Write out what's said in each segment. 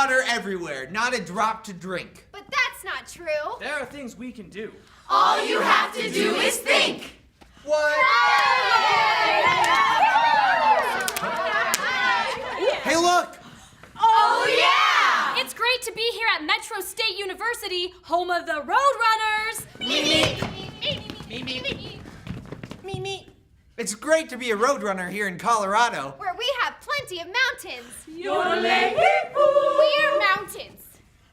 water everywhere, not a drop to drink. But that's not true. There are things we can do. All you have to do is think. What? Hey, look! Oh, yeah! It's great to be here at Metro State University, home of the Roadrunners. Me. It's great to be a roadrunner here in Colorado. Where we have plenty of mountains. Yodeling. We are mountains.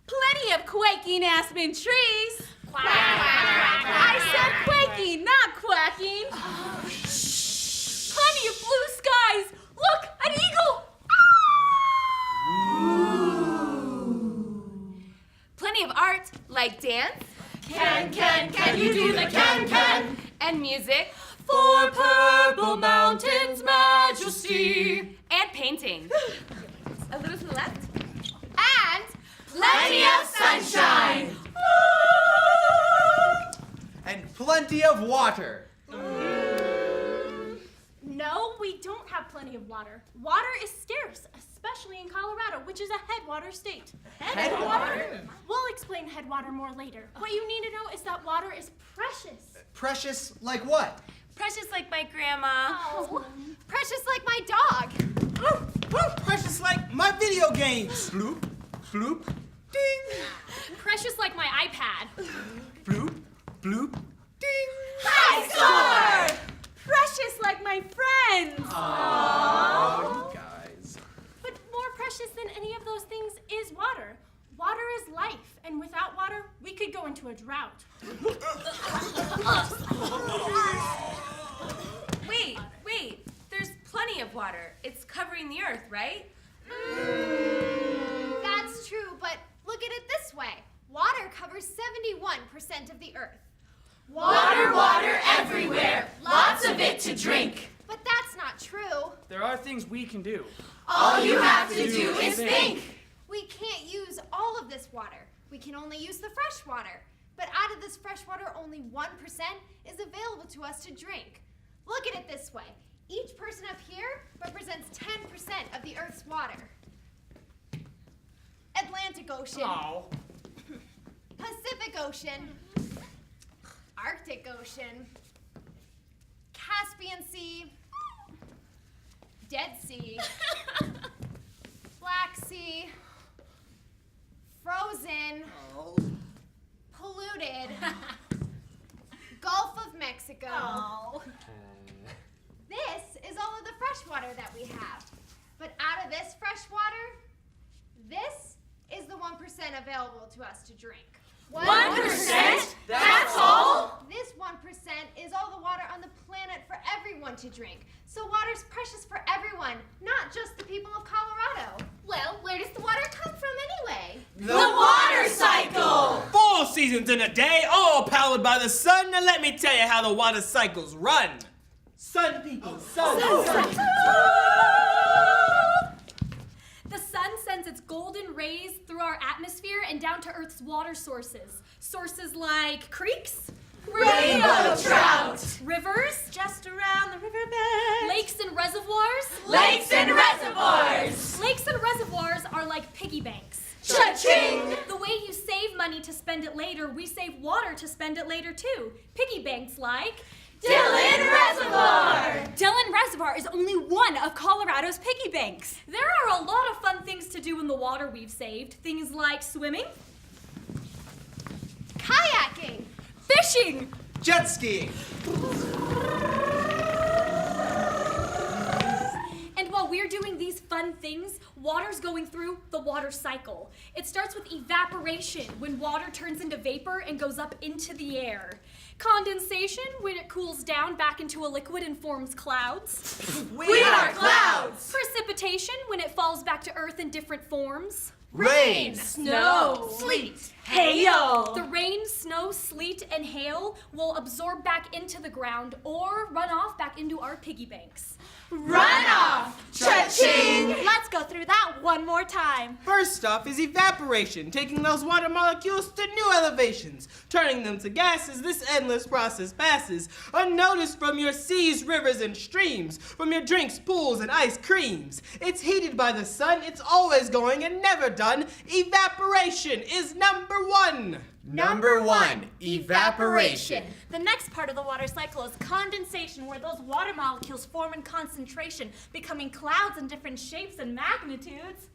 Plenty of quaking aspen trees. Quack, quack, quack, I quack. said quaking, not quacking. Plenty of blue skies. Look, an eagle. Plenty of art, like dance. Can you do the can? And music. For purple mountains' majesty. And painting. A little to the left. And Plenty of sunshine. And plenty of water. No, we don't have plenty of water. Water is scarce, especially in Colorado, which is a headwater state. Headwater? We'll explain headwater more later. What you need to know is that water is precious. Precious like what? Precious like my grandma. oh, precious like my dog. Precious like my video games. Bloop, bloop, ding. Precious like my iPad. Bloop, bloop, ding. High score! Precious like my friends. Oh, you guys. But more precious than any of those things is water. Water is life, and without water, we could go into a drought. Wait. There's plenty of water. It's covering the earth, right? That's true, but look at it this way. Water covers 71% of the earth. Water everywhere. Lots of it to drink. But that's not true. There are things we can do. All you have to do is think. We can't use all of this water. We can only use the fresh water. But out of this fresh water, only 1% is available to us to drink. Look at it this way. Each person up here represents 10% of the Earth's water. Atlantic Ocean, Oh. Pacific Ocean, Arctic Ocean, Caspian Sea, Dead Sea, Black Sea, Frozen, Polluted, Gulf of Mexico. This is all of the fresh water that we have. But out of this fresh water, this is the 1% available to us to drink. 1%? That's all? This 1% is all the water on the planet for everyone to drink. So water's precious for everyone, not just the people of Colorado. Well, where does the water come from anyway? The water cycle! 4 seasons in a day, all powered by the sun. Now let me tell you how the water cycles run. Sun, people, sun. The sun sends its golden rays through our atmosphere and down to Earth's water sources. Sources like creeks, Rainbow trout! rivers, Just around the riverbed. lakes and reservoirs. Lakes and reservoirs. Lakes and reservoirs are like piggy banks. Cha-ching! The way you save money to spend it later, we save water to spend it later too. Piggy banks like Dillon Reservoir! Dillon Reservoir is only one of Colorado's piggy banks. There are a lot of fun things to do in the water we've saved. Things like swimming, Kayaking, fishing, Jet skiing. and while we're doing these fun things, water's going through the water cycle. It starts with evaporation, when water turns into vapor and goes up into the air. Condensation, when it cools down back into a liquid and forms clouds. We are clouds! Precipitation, when it falls back to Earth in different forms. Rain. Snow! Sleet! Hail! The rain, snow, sleet, and hail will absorb back into the ground or run off back into our piggy banks. Run off! Cha-ching! Let's go through that one more time. First off is evaporation, taking those water molecules to new elevations, turning them to gases. This endless process passes unnoticed from your seas, rivers, and streams, from your drinks, pools, and ice creams. It's heated by the sun, it's always going and never done. Evaporation is number one. Number 1, evaporation. The next part of the water cycle is condensation, where those water molecules form in concentration, becoming clouds in different shapes and magnitudes.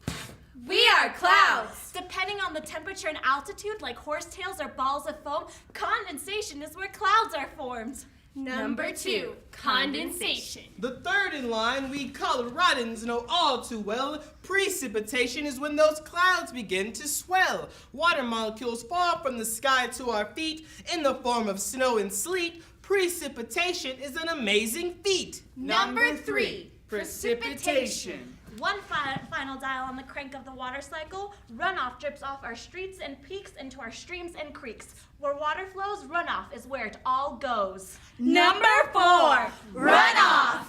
We are clouds. Depending on the temperature and altitude, like horsetails or balls of foam, condensation is where clouds are formed. Number 2, condensation. The third in line, we Coloradans know all too well. Precipitation is when those clouds begin to swell. Water molecules fall from the sky to our feet in the form of snow and sleet. Precipitation is an amazing feat. Number 3, precipitation. One final dial on the crank of the water cycle. Runoff drips off our streets and peaks into our streams and creeks. Where water flows, runoff is where it all goes. Number 4, runoff.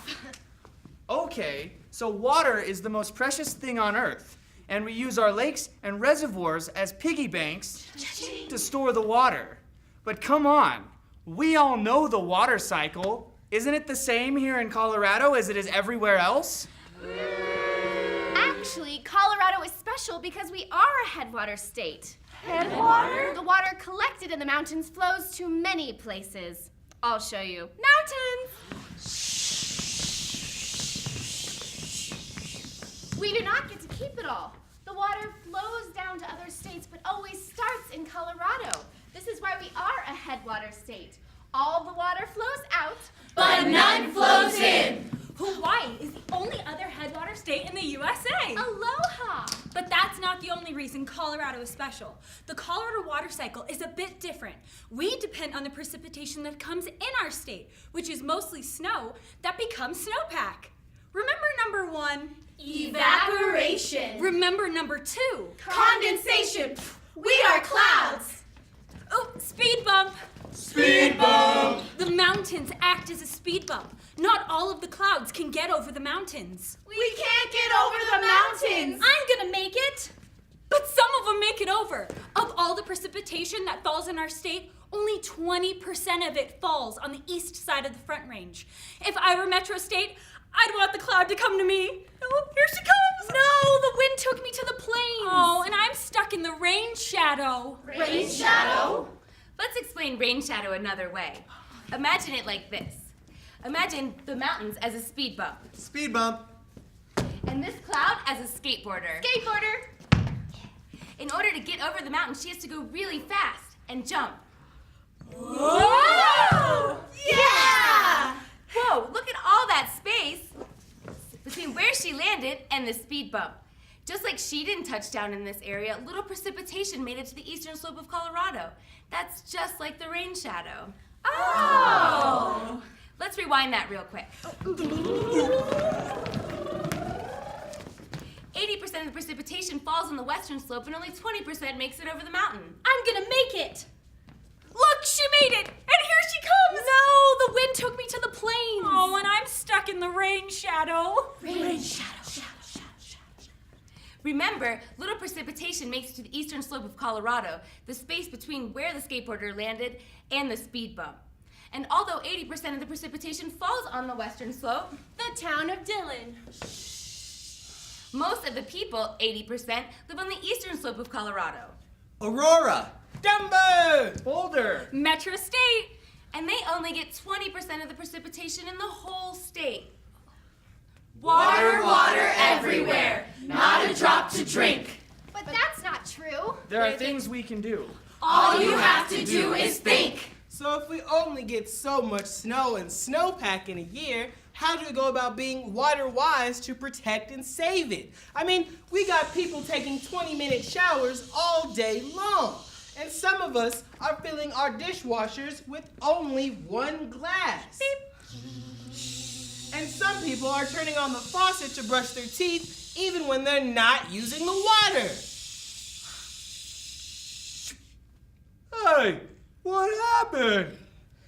Okay, so water is the most precious thing on Earth, and we use our lakes and reservoirs as piggy banks to store the water. But come on, we all know the water cycle. Isn't it the same here in Colorado as it is everywhere else? Actually, Colorado is special because we are a headwater state. Headwater? The water collected in the mountains flows to many places. I'll show you. Mountains! We do not get to keep it all. The water flows down to other states, but always starts in Colorado. This is why we are a headwater state. All the water flows out, but none flows in. Hawaii is the only other headwater state in the USA. Aloha! But that's not the only reason Colorado is special. The Colorado water cycle is a bit different. We depend on the precipitation that comes in our state, which is mostly snow that becomes snowpack. Remember number 1? Evaporation. Remember number 2? Condensation. We are clouds. Oh, speed bump. Speed bump. The mountains act as a speed bump. Not all of the clouds can get over the mountains. We can't get over the mountains. I'm gonna make it. But some of them make it over. Of all the precipitation that falls in our state, only 20% of it falls on the east side of the Front Range. If I were Metro State, I'd want the cloud to come to me. Oh, here she comes. No, the wind took me to the plains. Oh, and I'm stuck in the rain shadow. Rain shadow? Let's explain rain shadow another way. Imagine it like this. Imagine the mountains as a speed bump. Speed bump. And this cloud as a skateboarder. Skateboarder. In order to get over the mountain, she has to go really fast and jump. Whoa! Yeah! Whoa, look at all that space between where she landed and the speed bump. Just like she didn't touch down in this area, little precipitation made it to the eastern slope of Colorado. That's just like the rain shadow. Oh! Let's rewind that real quick. 80% of the precipitation falls on the western slope and only 20% makes it over the mountain. I'm gonna make it. Look, she made it. And here she comes. No, the wind took me to the plains. Oh, and I'm stuck in the rain shadow. Rain shadow. Remember, little precipitation makes it to the eastern slope of Colorado, the space between where the skateboarder landed and the speed bump. And although 80% of the precipitation falls on the western slope, The town of Dillon. most of the people, 80%, live on the eastern slope of Colorado. Aurora. Denver! Boulder. Metro State. And they only get 20% of the precipitation in the whole state. Water, water everywhere. Not a drop to drink. But that's not true. There are things we can do. All you have to do is think. So if we only get so much snow and snowpack in a year, how do we go about being water wise to protect and save it? I mean, we got people taking 20-minute showers all day long. And some of us are filling our dishwashers with only one glass. Beep. And some people are turning on the faucet to brush their teeth even when they're not using the water. Hey, what happened?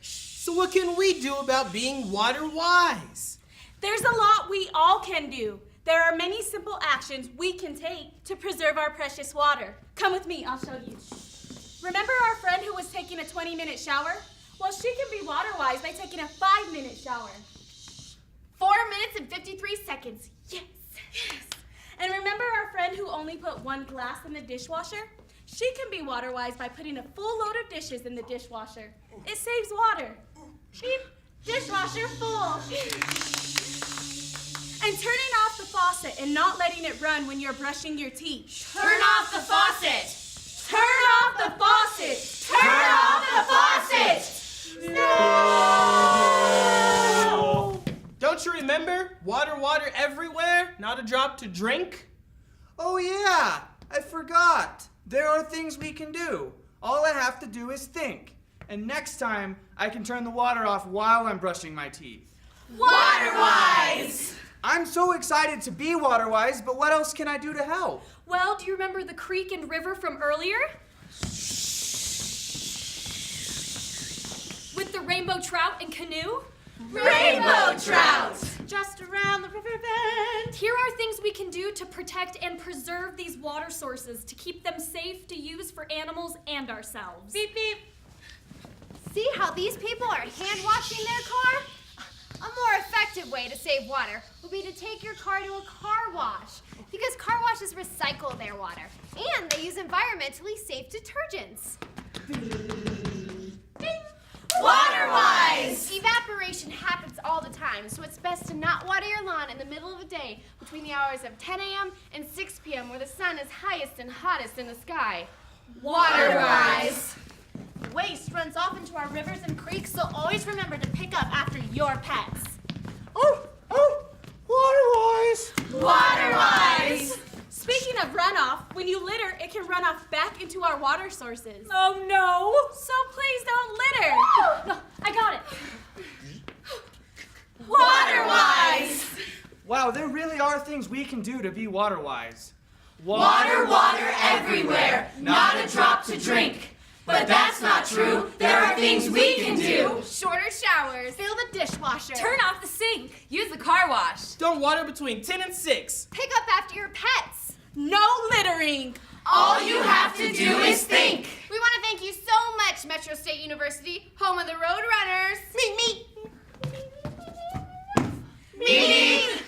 So what can we do about being water wise? There's a lot we all can do. There are many simple actions we can take to preserve our precious water. Come with me, I'll show you. Remember our friend who was taking a 20-minute shower? Well, she can be water-wise by taking a 5-minute shower. 4 minutes and 53 seconds. Yes. And remember our friend who only put 1 glass in the dishwasher? She can be water-wise by putting a full load of dishes in the dishwasher. It saves water. Beep, dishwasher full. And turning off the faucet and not letting it run when you're brushing your teeth. Turn off the faucet! Turn off the faucet! Turn off the faucet! No! Don't you remember? Water, water everywhere, not a drop to drink. Oh yeah, I forgot. There are things we can do. All I have to do is think. And next time, I can turn the water off while I'm brushing my teeth. Water-wise! I'm so excited to be water-wise, but what else can I do to help? Well, do you remember the creek and river from earlier? With the rainbow trout and canoe? Rainbow trout! Just around the river bend. Here are things we can do to protect and preserve these water sources to keep them safe to use for animals and ourselves. Beep, beep. See how these people are hand washing their car? A more effective way to save water would be to take your car to a car wash, because car washes recycle their water and they use environmentally safe detergents. Water-wise! Evaporation happens all the time, so it's best to not water your lawn in the middle of the day between the hours of 10 a.m. and 6 p.m. where the sun is highest and hottest in the sky. Water-wise! Waste runs off into our rivers and creeks, so always remember to pick up after your pets. Water-wise! Water-wise! Speaking of runoff, when you litter, it can run off back into our water sources. Oh no! So please don't litter. No, I got it. Water-wise! Wow, there really are things we can do to be water-wise. Water, water everywhere, not a drop to drink. But that's not true. There are things we can do. Shorter showers. Fill the dishwasher. Turn off the sink. Use the car wash. Don't water between 10 and 6. Pick up after your pets. No littering. All you have to do is think. We want to thank you so much, Metro State University, home of the Road Runners. Meeting